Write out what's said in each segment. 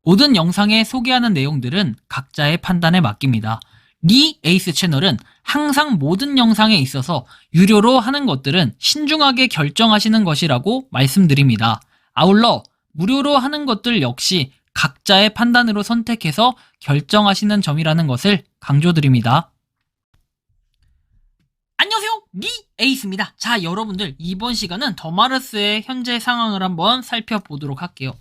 모든 영상에 소개하는 내용들은 각자의 판단에 맡깁니다. 리 에이스 채널은 항상 모든 영상에 있어서 유료로 하는 것들은 신중하게 결정하시는 것이라고 말씀드립니다. 아울러 무료로 하는 것들 역시 각자의 판단으로 선택해서 결정하시는 점이라는 것을 강조드립니다. 안녕하세요, 리 에이스입니다. 자, 여러분들, 이번 시간은 더마르스의 현재 상황을 한번 살펴보도록 할게요.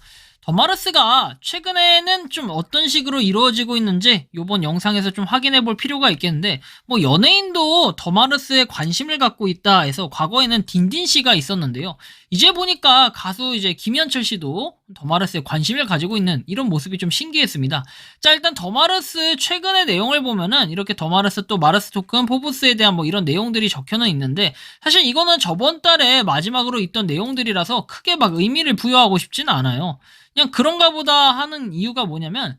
더마르스가 최근에는 좀 어떤 식으로 이루어지고 있는지 이번 영상에서 좀 확인해 볼 필요가 있겠는데, 뭐 연예인도 더마르스에 관심을 갖고 있다 해서 과거에는 딘딘 씨가 있었는데요. 이제 보니까 가수 이제 김현철 씨도 더마르스에 관심을 가지고 있는 이런 모습이 좀 신기했습니다. 자, 일단 더마르스 최근의 내용을 보면은 이렇게 더마르스 또 마르스 토큰 포브스에 대한 뭐 이런 내용들이 적혀는 있는데, 사실 이거는 저번 달에 마지막으로 있던 내용들이라서 크게 막 의미를 부여하고 싶지는 않아요. 그냥 그런가 보다 하는 이유가 뭐냐면,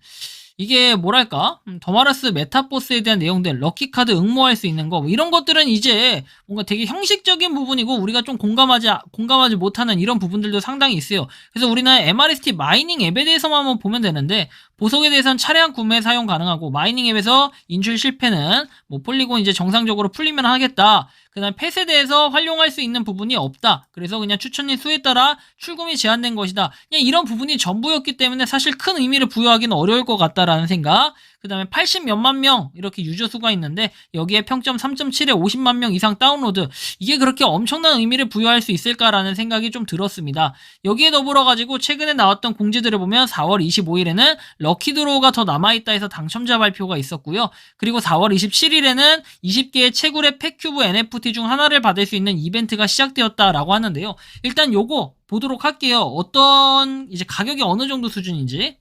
이게 뭐랄까, 더마르스 메타보스에 대한 내용들, 럭키카드 응모할 수 있는 거, 뭐 이런 것들은 이제 뭔가 되게 형식적인 부분이고 우리가 좀 공감하지 못하는 이런 부분들도 상당히 있어요. 그래서 우리는 MRST 마이닝 앱에 대해서만 한번 보면 되는데, 보석에 대해서는 차량 구매 사용 가능하고, 마이닝 앱에서 인출 실패는 뭐 폴리곤 이제 정상적으로 풀리면 하겠다. 그 다음에 펫에 대해서 활용할 수 있는 부분이 없다. 그래서 그냥 추천인 수에 따라 출금이 제한된 것이다. 그냥 이런 부분이 전부였기 때문에 사실 큰 의미를 부여하기는 어려울 것 같다라는 생각. 그 다음에 80몇만 명 이렇게 유저 수가 있는데, 여기에 평점 3.7에 50만 명 이상 다운로드, 이게 그렇게 엄청난 의미를 부여할 수 있을까라는 생각이 좀 들었습니다. 여기에 더불어 가지고 최근에 나왔던 공지들을 보면 4월 25일에는 럭키드로우가 더 남아있다 해서 당첨자 발표가 있었고요. 그리고 4월 27일에는 20개의 채굴의 팩큐브 NFT 중 하나를 받을 수 있는 이벤트가 시작되었다라고 하는데요. 일단 요거 보도록 할게요. 어떤 이제 가격이 어느 정도 수준인지.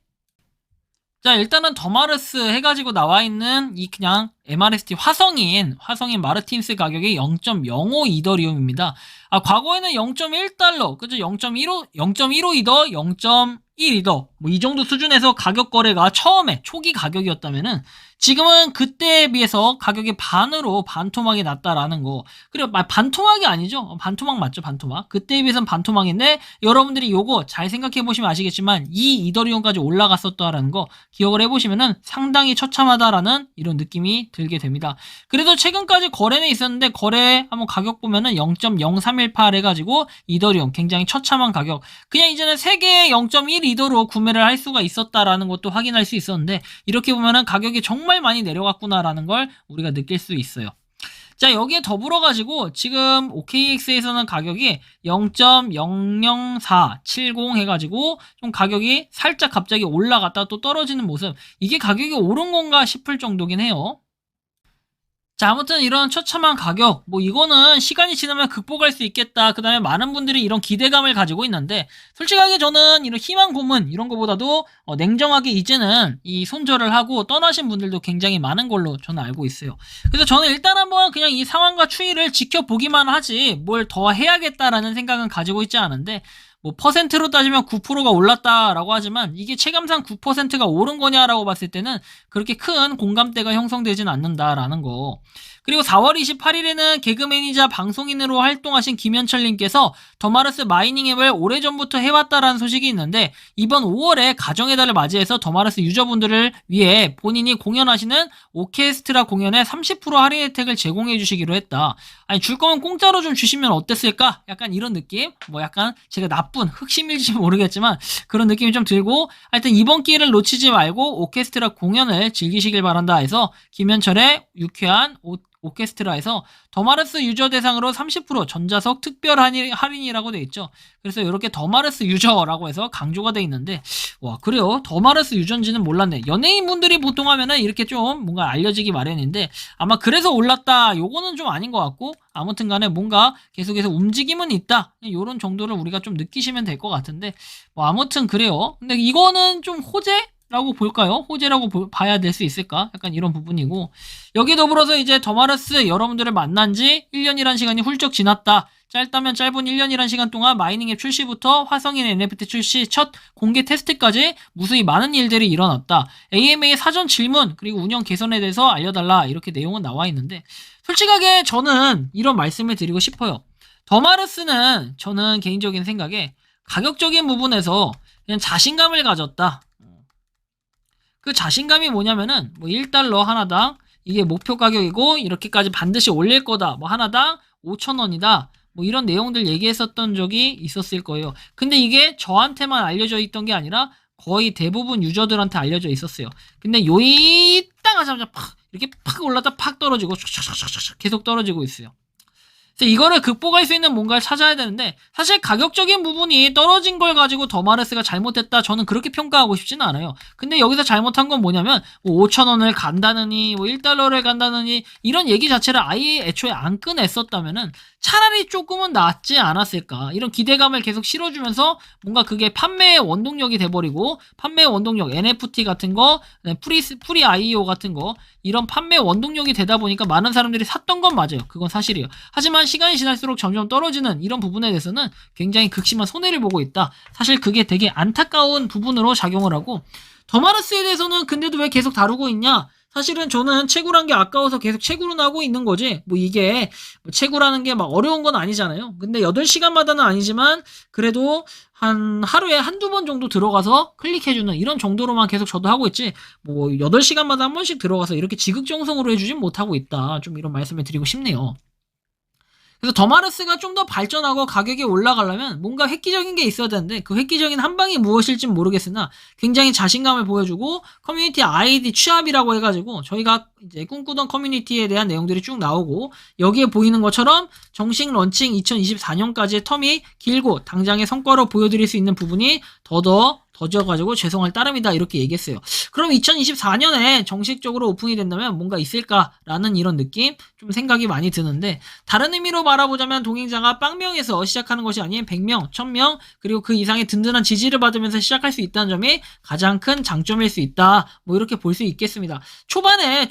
자, 일단은 더마르스 해가지고 나와있는 이 그냥 MRST 화성인 마르틴스 가격이 0.05 이더리움입니다. 과거에는 0.1달러, 그죠? 0.15 이더, 0.1 이더, 뭐 이 정도 수준에서 가격 거래가 처음에 초기 가격이었다면은, 지금은 그때에 비해서 가격이 반토막이 났다라는 거. 그리고 반토막이 아니죠? 반토막 맞죠? 반토막. 그때에 비해서는 반토막인데, 여러분들이 요거 잘 생각해보시면 아시겠지만 2 이더리움까지 올라갔었다라는 거 기억을 해보시면은 상당히 처참하다라는 이런 느낌이 들게 됩니다. 그래도 최근까지 거래는 있었는데, 거래 한번 가격 보면은 0.0318 해가지고 이더리움 굉장히 처참한 가격. 그냥 이제는 세개에 0.1 이더로 구매를 할 수가 있었다라는 것도 확인할 수 있었는데, 이렇게 보면은 가격이 정말 많이 내려갔구나라는 걸 우리가 느낄 수 있어요. 자, 여기에 더불어 가지고 지금 OKX에서는 가격이 0.00470 해가지고 좀 가격이 살짝 갑자기 올라갔다 또 떨어지는 모습, 이게 가격이 오른 건가 싶을 정도긴 해요. 자, 아무튼 이런 처참한 가격, 뭐 이거는 시간이 지나면 극복할 수 있겠다. 그 다음에 많은 분들이 이런 기대감을 가지고 있는데, 솔직하게 저는 이런 희망 고문 이런 거보다도 냉정하게 이제는 이 손절을 하고 떠나신 분들도 굉장히 많은 걸로 저는 알고 있어요. 그래서 저는 일단 한번 그냥 이 상황과 추이를 지켜보기만 하지 뭘 더 해야겠다라는 생각은 가지고 있지 않은데, 뭐 퍼센트로 따지면 9%가 올랐다라고 하지만 이게 체감상 9%가 오른 거냐라고 봤을 때는 그렇게 큰 공감대가 형성되진 않는다라는 거. 그리고 4월 28일에는 개그맨이자 방송인으로 활동하신 김현철님께서 더마르스 마이닝 앱을 오래전부터 해왔다라는 소식이 있는데, 이번 5월에 가정의 달을 맞이해서 더마르스 유저분들을 위해 본인이 공연하시는 오케스트라 공연에 30% 할인 혜택을 제공해 주시기로 했다. 아니, 줄 거면 공짜로 좀 주시면 어땠을까? 약간 이런 느낌? 뭐 약간 제가 나쁜 흑심일지 모르겠지만 그런 느낌이 좀 들고, 하여튼 이번 기회를 놓치지 말고 오케스트라 공연을 즐기시길 바란다 해서 김현철의 유쾌한 오케스트라에서 더마르스 유저 대상으로 30% 전자석 특별 할인이라고 돼 있죠. 그래서 이렇게 더마르스 유저라고 해서 강조가 돼 있는데, 와, 그래요? 더마르스 유저인지는 몰랐네. 연예인분들이 보통 하면은 이렇게 좀 뭔가 알려지기 마련인데, 아마 그래서 올랐다 요거는 좀 아닌 것 같고, 아무튼 간에 뭔가 계속해서 움직임은 있다, 요런 정도를 우리가 좀 느끼시면 될 것 같은데, 뭐 아무튼 그래요. 근데 이거는 좀 호재라고 볼까요? 호재라고 봐야 될 수 있을까? 약간 이런 부분이고, 여기 더불어서 이제 더마르스 여러분들을 만난 지 1년이란 시간이 훌쩍 지났다. 짧다면 짧은 1년이란 시간 동안 마이닝 앱 출시부터 화성인 NFT 출시 첫 공개 테스트까지 무수히 많은 일들이 일어났다. AMA 사전 질문 그리고 운영 개선에 대해서 알려달라, 이렇게 내용은 나와 있는데, 솔직하게 저는 이런 말씀을 드리고 싶어요. 더마르스는 저는 개인적인 생각에 가격적인 부분에서 그냥 자신감을 가졌다. 그 자신감이 뭐냐면은 뭐 1달러 하나당 이게 목표 가격이고 이렇게까지 반드시 올릴 거다. 뭐 하나당 5,000원이다. 뭐 이런 내용들 얘기했었던 적이 있었을 거예요. 근데 이게 저한테만 알려져 있던 게 아니라 거의 대부분 유저들한테 알려져 있었어요. 근데 요이 땅 하자마자 팍 이렇게 팍 올랐다 팍 떨어지고 촥촥촥촥 계속 떨어지고 있어요. 그래서 이거를 극복할 수 있는 뭔가를 찾아야 되는데 사실 가격적인 부분이 떨어진 걸 가지고 더마르스가 잘못했다 저는 그렇게 평가하고 싶지는 않아요. 근데 여기서 잘못한 건 뭐냐면 뭐 5,000원을 간다느니 뭐 1달러를 간다느니 이런 얘기 자체를 아예 애초에 안 꺼냈었다면은 차라리 조금은 낫지 않았을까. 이런 기대감을 계속 실어주면서 뭔가 그게 판매의 원동력이 돼버리고 판매의 원동력 NFT 같은 거 프리 IEO 같은 거 이런 판매 원동력이 되다 보니까 많은 사람들이 샀던 건 맞아요. 그건 사실이에요. 하지만 시간이 지날수록 점점 떨어지는 이런 부분에 대해서는 굉장히 극심한 손해를 보고 있다. 사실 그게 되게 안타까운 부분으로 작용을 하고 더마르스에 대해서는 근데도 왜 계속 다루고 있냐? 사실은 저는 채굴한 게 아까워서 계속 채굴은 하고 있는 거지. 뭐 이게 뭐 채굴하는 게 막 어려운 건 아니잖아요. 근데 8시간마다는 아니지만 그래도 한 하루에 한두 번 정도 들어가서 클릭해주는 이런 정도로만 계속 저도 하고 있지. 뭐 8시간마다 한 번씩 들어가서 이렇게 지극정성으로 해주진 못하고 있다. 좀 이런 말씀을 드리고 싶네요. 그래서 더마르스가 좀 더 발전하고 가격이 올라가려면 뭔가 획기적인 게 있어야 되는데 그 획기적인 한 방이 무엇일진 모르겠으나 굉장히 자신감을 보여주고 커뮤니티 아이디 취합이라고 해가지고 저희가 이제 꿈꾸던 커뮤니티에 대한 내용들이 쭉 나오고 여기에 보이는 것처럼 정식 런칭 2024년까지의 텀이 길고 당장의 성과로 보여드릴 수 있는 부분이 더져가지고 죄송할 따름이다 이렇게 얘기했어요. 그럼 2024년에 정식적으로 오픈이 된다면 뭔가 있을까라는 이런 느낌 좀 생각이 많이 드는데 다른 의미로 말해보자면 동행자가 빵명에서 시작하는 것이 아닌 100명, 1000명 그리고 그 이상의 든든한 지지를 받으면서 시작할 수 있다는 점이 가장 큰 장점일 수 있다. 뭐 이렇게 볼 수 있겠습니다.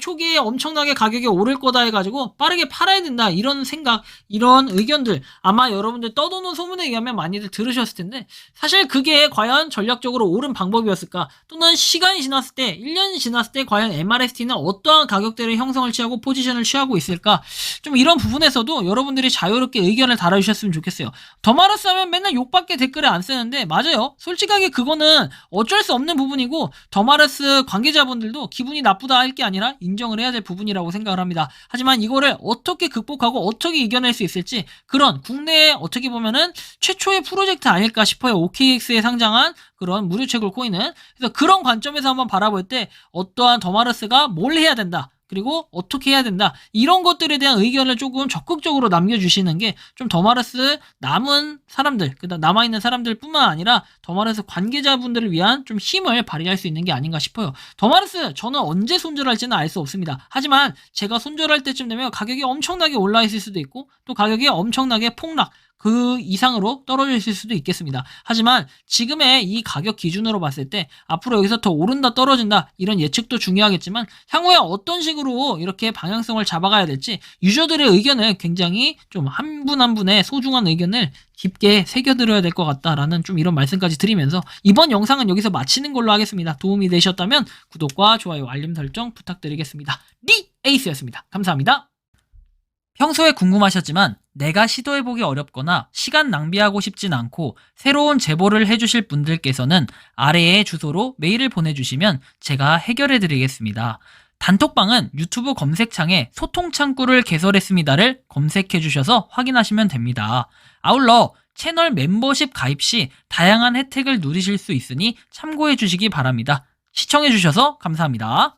초기에 엄청나게 가격이 오를 거다 해가지고 빠르게 팔아야 된다 이런 생각 이런 의견들 아마 여러분들 떠도는 소문에 의하면 많이들 들으셨을 텐데 사실 그게 과연 전략적으로 옳은 방법이었을까? 또는 시간이 지났을 때 1년이 지났을 때 과연 MRST는 어떠한 가격대를 형성을 취하고 포지션을 취하고 있을까? 좀 이런 부분에서도 여러분들이 자유롭게 의견을 달아주셨으면 좋겠어요. 더마르스 하면 맨날 욕밖에 댓글에 안 쓰는데 맞아요. 솔직하게 그거는 어쩔 수 없는 부분이고 더마르스 관계자분들도 기분이 나쁘다 할 게 아니라 인정을 해야 될 부분이라고 생각을 합니다. 하지만 이거를 어떻게 극복하고 어떻게 이겨낼 수 있을지 그런 국내에 어떻게 보면은 최초의 프로젝트 아닐까 싶어요. OKX에 상장한 그런 무료 채굴 코인은. 그래서 그런 관점에서 한번 바라볼 때 어떠한 더마르스가 뭘 해야 된다. 그리고 어떻게 해야 된다. 이런 것들에 대한 의견을 조금 적극적으로 남겨주시는 게 좀 더마르스 남은 사람들, 그다음 남아있는 사람들 뿐만 아니라 더마르스 관계자분들을 위한 좀 힘을 발휘할 수 있는 게 아닌가 싶어요. 더마르스 저는 언제 손절할지는 알 수 없습니다. 하지만 제가 손절할 때쯤 되면 가격이 엄청나게 올라 있을 수도 있고 또 가격이 엄청나게 폭락 그 이상으로 떨어질 수도 있겠습니다. 하지만 지금의 이 가격 기준으로 봤을 때 앞으로 여기서 더 오른다 떨어진다 이런 예측도 중요하겠지만 향후에 어떤 식으로 이렇게 방향성을 잡아가야 될지 유저들의 의견을 굉장히 좀 한 분 한 분의 소중한 의견을 깊게 새겨들어야 될 것 같다라는 좀 이런 말씀까지 드리면서 이번 영상은 여기서 마치는 걸로 하겠습니다. 도움이 되셨다면 구독과 좋아요 알림 설정 부탁드리겠습니다. 리 에이스였습니다. 감사합니다. 평소에 궁금하셨지만 내가 시도해보기 어렵거나 시간 낭비하고 싶진 않고 새로운 제보를 해주실 분들께서는 아래의 주소로 메일을 보내주시면 제가 해결해드리겠습니다. 단톡방은 유튜브 검색창에 소통창구를 개설했습니다를 검색해주셔서 확인하시면 됩니다. 아울러 채널 멤버십 가입 시 다양한 혜택을 누리실 수 있으니 참고해주시기 바랍니다. 시청해주셔서 감사합니다.